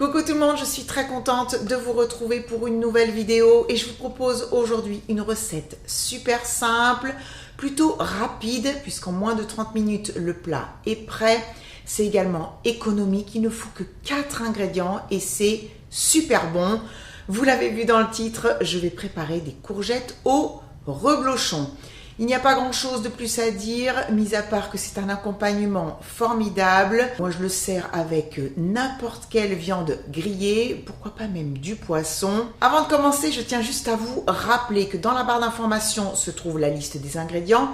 Coucou tout le monde, je suis très contente de vous retrouver pour une nouvelle vidéo et je vous propose aujourd'hui une recette super simple, plutôt rapide puisqu'en moins de 30 minutes le plat est prêt. C'est également économique, il ne faut que 4 ingrédients et c'est super bon. Vous l'avez vu dans le titre, je vais préparer des courgettes au reblochon. Il n'y a pas grand chose de plus à dire, mis à part que c'est un accompagnement formidable. Moi, je le sers avec n'importe quelle viande grillée, pourquoi pas même du poisson. Avant de commencer, je tiens juste à vous rappeler que dans la barre d'informations se trouve la liste des ingrédients,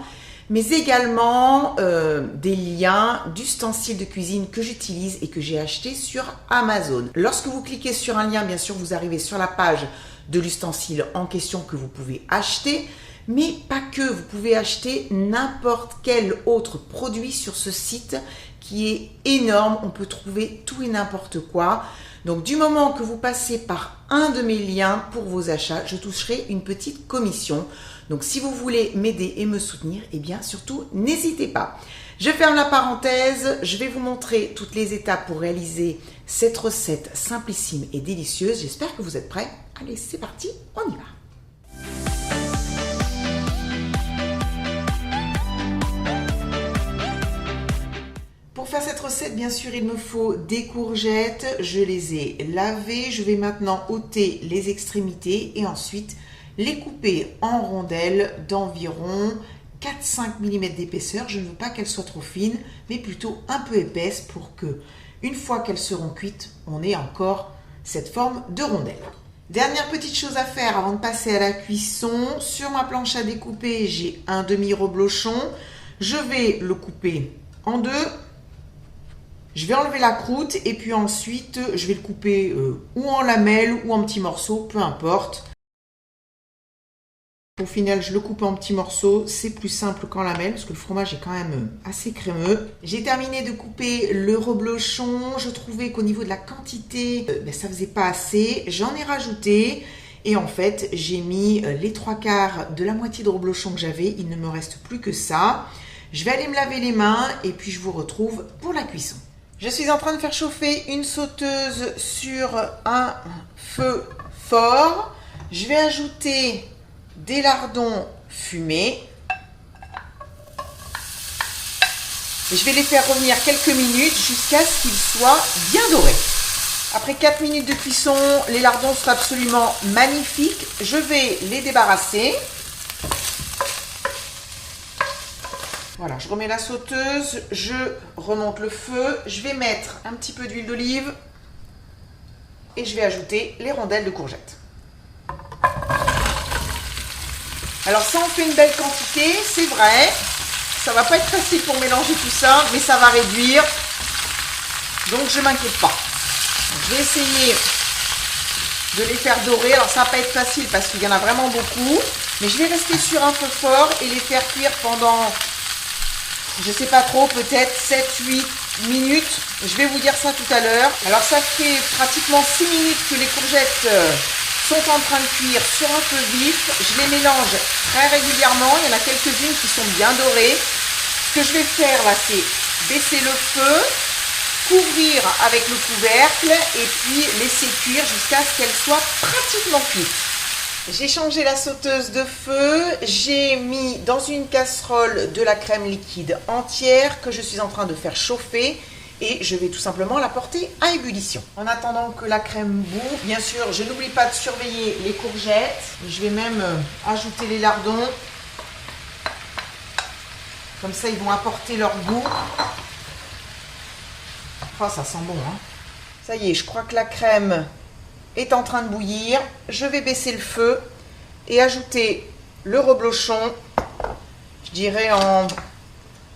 mais également des liens d'ustensiles de cuisine que j'utilise et que j'ai acheté sur Amazon. Lorsque vous cliquez sur un lien, bien sûr, vous arrivez sur la page de l'ustensile en question que vous pouvez acheter. Mais pas que, vous pouvez acheter n'importe quel autre produit sur ce site qui est énorme. On peut trouver tout et n'importe quoi. Donc du moment que vous passez par un de mes liens pour vos achats, je toucherai une petite commission. Donc si vous voulez m'aider et me soutenir, eh bien surtout n'hésitez pas. Je ferme la parenthèse, je vais vous montrer toutes les étapes pour réaliser cette recette simplissime et délicieuse. J'espère que vous êtes prêts. Allez, c'est parti, on y va. Pour faire cette recette, bien sûr, il me faut des courgettes. Je les ai lavées. Je vais maintenant ôter les extrémités et ensuite les couper en rondelles d'environ 4-5 mm d'épaisseur. Je ne veux pas qu'elles soient trop fines, mais plutôt un peu épaisses pour que, une fois qu'elles seront cuites, on ait encore cette forme de rondelle. Dernière petite chose à faire avant de passer à la cuisson. Sur ma planche à découper, j'ai un demi-reblochon. Je vais le couper en deux. Je vais enlever la croûte et puis ensuite, je vais le couper ou en lamelles ou en petits morceaux, peu importe. Au final, je le coupe en petits morceaux, c'est plus simple qu'en lamelles parce que le fromage est quand même assez crémeux. J'ai terminé de couper le reblochon. Je trouvais qu'au niveau de la quantité, ça faisait pas assez. J'en ai rajouté et en fait, j'ai mis les 3/4 de la moitié de reblochon que j'avais. Il ne me reste plus que ça. Je vais aller me laver les mains et puis je vous retrouve pour la cuisson. Je suis en train de faire chauffer une sauteuse sur un feu fort. Je vais ajouter des lardons fumés. Et je vais les faire revenir quelques minutes jusqu'à ce qu'ils soient bien dorés. Après 4 minutes de cuisson, les lardons sont absolument magnifiques. Je vais les débarrasser. Voilà, je remets la sauteuse, je remonte le feu, je vais mettre un petit peu d'huile d'olive et je vais ajouter les rondelles de courgettes. Alors ça en fait une belle quantité, c'est vrai, ça va pas être facile pour mélanger tout ça, mais ça va réduire, donc je m'inquiète pas. Je vais essayer de les faire dorer, alors ça va pas être facile parce qu'il y en a vraiment beaucoup, mais je vais rester sur un feu fort et les faire cuire pendant... je sais pas trop, peut-être 7-8 minutes. Je vais vous dire ça tout à l'heure. Alors ça fait pratiquement 6 minutes que les courgettes sont en train de cuire sur un feu vif. Je les mélange très régulièrement. Il y en a quelques-unes qui sont bien dorées. Ce que je vais faire là, c'est baisser le feu, couvrir avec le couvercle et puis laisser cuire jusqu'à ce qu'elles soient pratiquement cuites. J'ai changé la sauteuse de feu, j'ai mis dans une casserole de la crème liquide entière que je suis en train de faire chauffer et je vais tout simplement la porter à ébullition. En attendant que la crème bout, bien sûr, je n'oublie pas de surveiller les courgettes. Je vais même ajouter les lardons. Comme ça, ils vont apporter leur goût. Oh, ça sent bon, hein. Ça y est, je crois que la crème est en train de bouillir. Je vais baisser le feu et ajouter le reblochon, je dirais en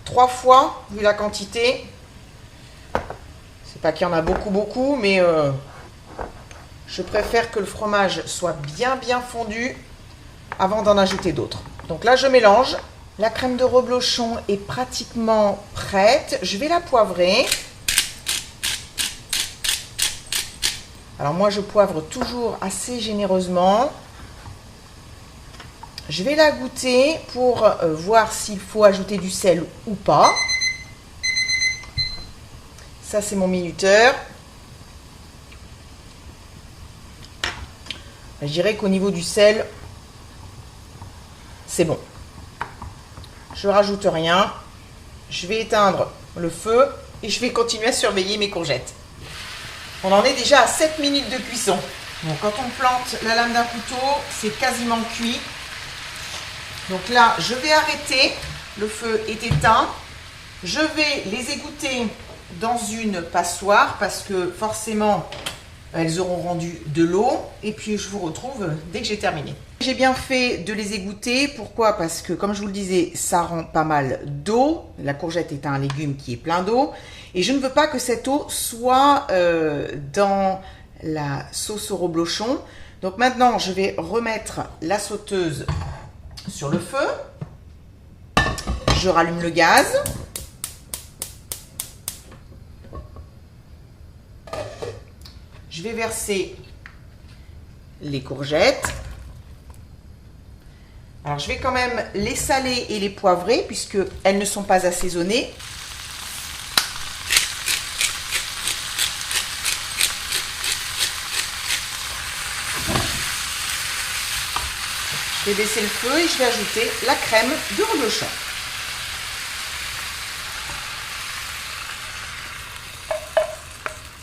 3 fois, vu la quantité. C'est pas qu'il y en a beaucoup, mais je préfère que le fromage soit bien fondu avant d'en ajouter d'autres. Donc là, je mélange. La crème de reblochon est pratiquement prête. Je vais la poivrer. Alors moi, je poivre toujours assez généreusement. Je vais la goûter pour voir s'il faut ajouter du sel ou pas. Ça, c'est mon minuteur. Je dirais qu'au niveau du sel, c'est bon. Je rajoute rien. Je vais éteindre le feu et je vais continuer à surveiller mes courgettes. On en est déjà à 7 minutes de cuisson. Bon, quand on plante la lame d'un couteau, c'est quasiment cuit. Donc là, je vais arrêter. Le feu est éteint. Je vais les égoutter dans une passoire parce que forcément, elles auront rendu de l'eau. Et puis, je vous retrouve dès que j'ai terminé. J'ai bien fait de les égoutter. Pourquoi? Parce que, comme je vous le disais, ça rend pas mal d'eau. La courgette est un légume qui est plein d'eau. Et je ne veux pas que cette eau soit dans la sauce au reblochon. Donc maintenant, je vais remettre la sauteuse sur le feu. Je rallume le gaz. Je vais verser les courgettes. Alors, je vais quand même les saler et les poivrer puisqu'elles ne sont pas assaisonnées. Je vais baisser le feu et je vais ajouter la crème de reblochon.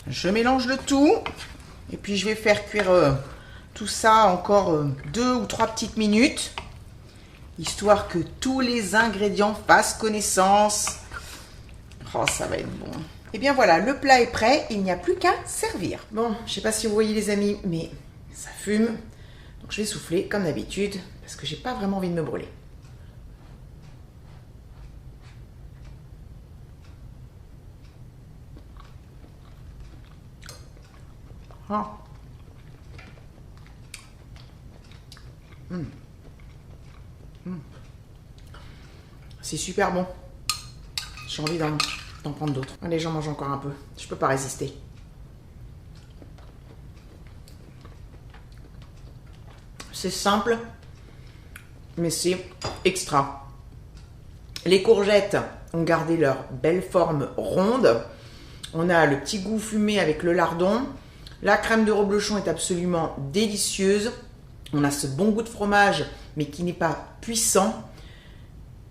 Je mélange le tout et puis je vais faire cuire tout ça encore 2 ou 3 petites minutes, histoire que tous les ingrédients fassent connaissance. Oh, ça va être bon. Et bien voilà, le plat est prêt, il n'y a plus qu'à servir. Bon, je ne sais pas si vous voyez les amis, mais ça fume. Donc je vais souffler comme d'habitude, parce que j'ai pas vraiment envie de me brûler. Oh. C'est super bon. J'ai envie d'en prendre d'autres. Allez, j'en mange encore un peu. Je peux pas résister. C'est simple, mais c'est extra. Les courgettes ont gardé leur belle forme ronde. On a le petit goût fumé avec le lardon. La crème de reblochon est absolument délicieuse. On a ce bon goût de fromage, mais qui n'est pas puissant.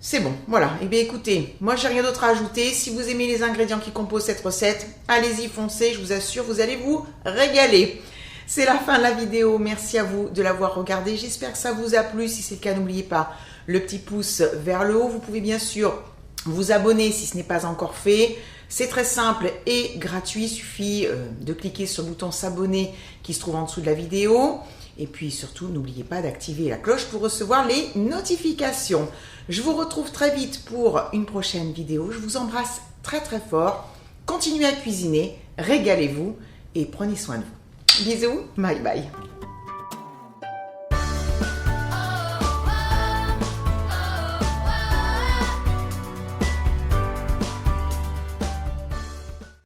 C'est bon, voilà. Eh bien écoutez, moi j'ai rien d'autre à ajouter. Si vous aimez les ingrédients qui composent cette recette, allez-y, foncez, je vous assure, vous allez vous régaler. C'est la fin de la vidéo, merci à vous de l'avoir regardée. J'espère que ça vous a plu. Si c'est le cas, n'oubliez pas le petit pouce vers le haut. Vous pouvez bien sûr vous abonner si ce n'est pas encore fait. C'est très simple et gratuit, il suffit de cliquer sur le bouton s'abonner qui se trouve en dessous de la vidéo. Et puis surtout, n'oubliez pas d'activer la cloche pour recevoir les notifications. Je vous retrouve très vite pour une prochaine vidéo. Je vous embrasse très très fort. Continuez à cuisiner, régalez-vous et prenez soin de vous. Bisous, bye bye.